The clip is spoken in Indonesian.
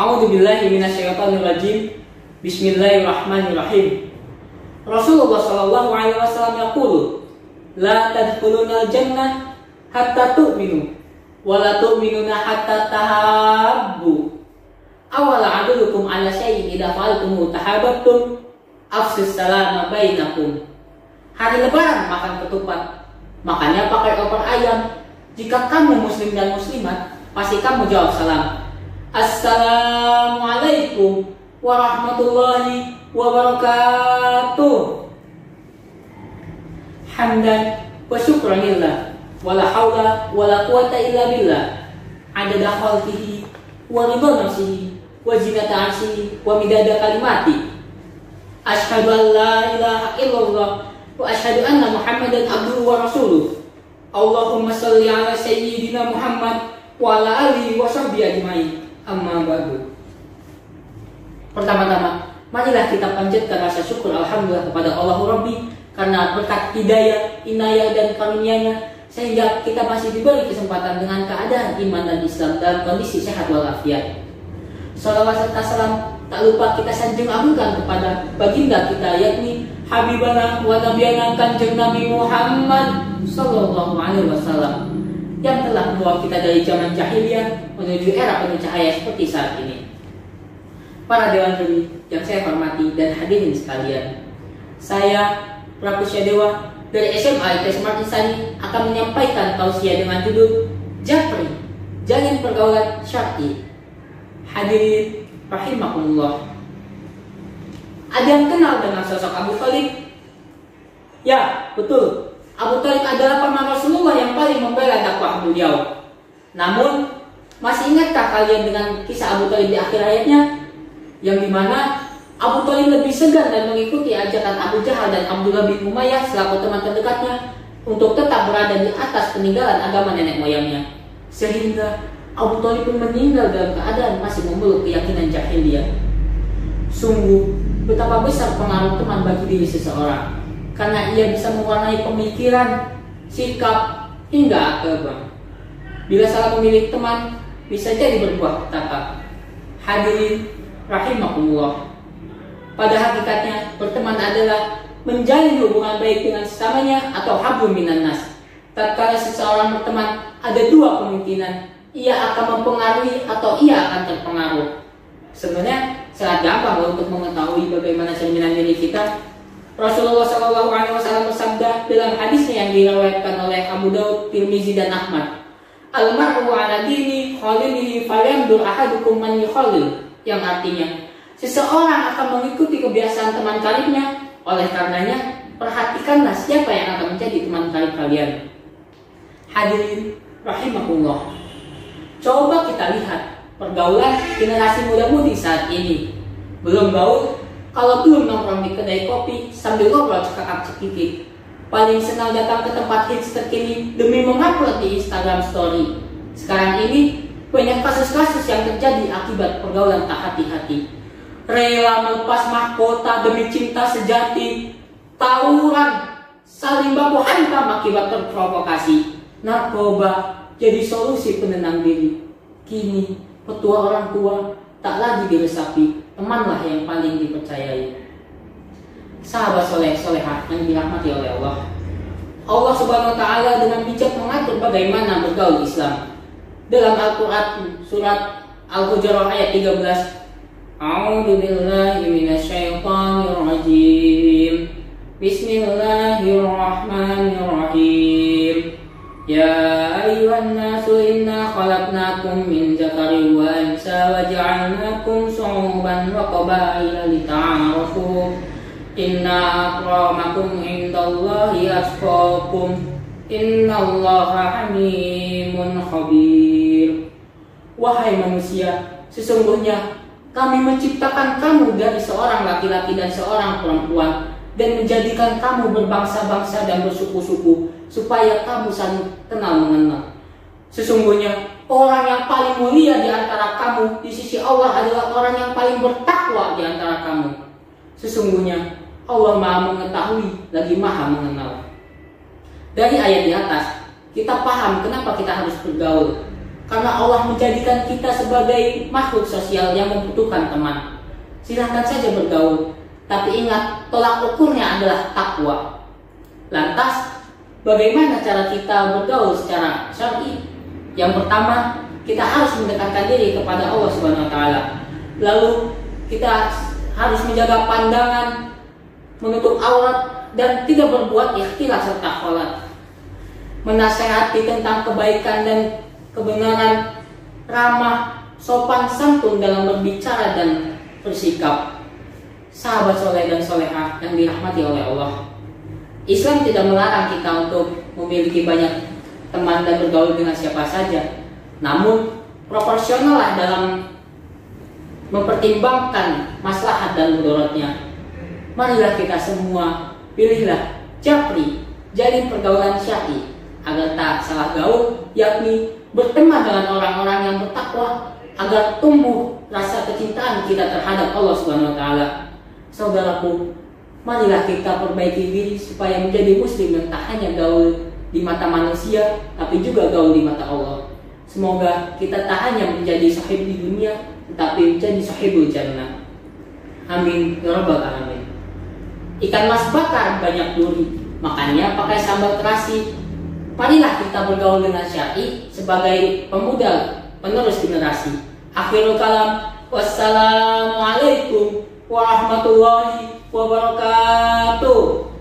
A'udzubillahi minasyaitonirrajim. Bismillahirrahmanirrahim. Rasulullah sallallahu alaihi wasallam yaqulu, la tadkhulunal jannah hatta tu'minu wa la tu'minuna hatta tahabbu. Awala adulukum ala syai'in idza fa'altum tahabbtum afsus salama bainakum. Hari lebaran makan ketupat, makanya pakai opor ayam. Jika kamu muslim dan muslimat, pasti kamu jawab salam. Assalamualaikum warahmatullahi wabarakatuh. Hamdan wa syukranillah, wala haula wala quwata illa billah. Adada khalqihi wa ridha nafsihi wa zinata arsyihi wa midada kalimati. Asyhadu an la ilaha illallah wa asyhadu anna Muhammadan abduhu wa rasuluh. Allahumma shalli ala sayyidina Muhammad wa ala alihi wa sahbihi ajmain. Amma ba'du. Pertama-tama, marilah kita panjatkan rasa syukur alhamdulillah kepada Allah Rabbi karena berkat hidayah, inayah dan karunia-Nya sehingga kita masih diberi kesempatan dengan keadaan iman dan Islam dalam kondisi sehat walafiat. Salawat serta salam tak lupa kita sanjung agungkan kepada baginda kita, yakni Habibana wa Nabiyana Kanjeng Nabi Muhammad sallallahu alaihi wasallam yang telah membawa kita dari zaman jahiliyah menuju era penuh cahaya seperti saat ini. Para dewan juri yang saya hormati dan hadirin sekalian, saya Prabu Syadewa dari SMA ITS Smart Insani akan menyampaikan tausiah dengan judul Japri, Jalin Pergaulan Syar'i. Hadirin rahimakumullah. Ada yang kenal dengan sosok Abu Thalib? Ya, betul. Abu Thalib adalah paman Rasulullah yang paling membela dakwah beliau. Namun, masih ingatkah kalian dengan kisah Abu Thalib di akhir ayatnya? Yang dimana Abu Thalib lebih segan dan mengikuti ajakan Abu Jahal dan Abdullah bin Umayyah selaku teman terdekatnya untuk tetap berada di atas peninggalan agama nenek moyangnya. Sehingga Abu Thalib pun meninggal dalam keadaan masih memeluk keyakinan jahiliyah. Sungguh, betapa besar pengaruh teman bagi diri seseorang, karena ia bisa mewarnai pemikiran, sikap, hingga agama. Bila salah memilih teman, bisa jadi berbuah petaka. Hadirin rahimakumullah. Pada hakikatnya, berteman adalah menjalin hubungan baik dengan sesamanya atau hablum minan nas. Tatkala seseorang berteman, ada dua kemungkinan. Ia akan mempengaruhi atau ia akan terpengaruh. Sebenarnya sangat gampang untuk mengetahui bagaimana cerminan diri kita. Rasulullah SAW bersabda dalam hadisnya yang diriwayatkan oleh Abu Daud, Tirmizi dan Ahmad, Al-mar'u ala dini khalilihi falyandur ahadukum man yukhalil, yang artinya seseorang akan mengikuti kebiasaan teman karibnya. Oleh karenanya, perhatikanlah siapa yang akan menjadi teman karib kalian. Hadirin rahimakumullah. Coba kita lihat pergaulan generasi muda-mudi saat ini. Belum gaul, kalau belum nongkrong di kedai kopi sambil ngobrol cekakak-cekikik. Paling senang datang ke tempat hits terkini demi mengupload di Instagram Story. Sekarang ini banyak kasus-kasus yang terjadi akibat pergaulan tak hati-hati. Rela melepas mahkota demi cinta sejati, tawuran, saling baku hantam akibat terprovokasi. Narkoba jadi solusi penenang diri. Kini petua orang tua tak lagi diresapi, temanlah yang paling dipercayai. Sahabat soleh-solehah yang dirahmati oleh Allah, Allah Subhanahu wa Ta'ala dengan bijak mengatur bagaimana bergaul Islam. Dalam Al-Quran surat Al-Hujurat ayat 13, A'udzu billahi minasyaitonir rajim. Bismillahirrahmanirrahim. Ya ayyuhan nasu inna khalaqnakum min dzakarin wa unsa wa ja'alnakum syu'uban wa qabaila lita'arafu. Inna akramakum indallahi atqakum. Innallaha halimun khabir. Wahai manusia, sesungguhnya kami menciptakan kamu dari seorang laki-laki dan seorang perempuan, dan menjadikan kamu berbangsa-bangsa dan bersuku-suku, supaya kamu saling kenal mengenal. Sesungguhnya orang yang paling mulia di antara kamu di sisi Allah adalah orang yang paling bertakwa di antara kamu. Sesungguhnya Allah Maha mengetahui lagi Maha mengenal. Dari ayat di atas kita paham kenapa kita harus bergaul. Karena Allah menjadikan kita sebagai makhluk sosial yang membutuhkan teman. Silahkan saja bergaul, tapi ingat tolak ukurnya adalah takwa. Lantas, bagaimana cara kita bergaul secara syar'i? Yang pertama, kita harus mendekatkan diri kepada Allah Subhanahu wa taala. Lalu kita harus menjaga pandangan, menutup aurat, dan tidak berbuat ikhtilas serta kholat. Menasehati tentang kebaikan dan kebenaran, ramah, sopan santun dalam berbicara dan bersikap. Sahabat soleh dan solehah yang dirahmati oleh Allah, Islam tidak melarang kita untuk memiliki banyak teman dan bergaul dengan siapa saja. Namun proporsionallah dalam mempertimbangkan maslahat dan mudaratnya. Marilah kita semua pilihlah japri, jalin pergaulan syar'i agar tak salah gaul, yakni berteman dengan orang-orang yang bertakwa agar tumbuh rasa kecintaan kita terhadap Allah Subhanahu wa taala. Saudaraku, marilah kita perbaiki diri supaya menjadi muslim yang tak hanya gaul di mata manusia tapi juga gaul di mata Allah. Semoga kita tak hanya menjadi sahib di dunia tetapi menjadi sahibul jannah. Amin ya rabbal alamin. Ikan mas bakar banyak duri, makanya pakai sambal terasi. Marilah kita bergaul dengan syar'i sebagai pemuda penerus generasi. Akhirul kalam, wassalamualaikum warahmatullahi wabarakatuh.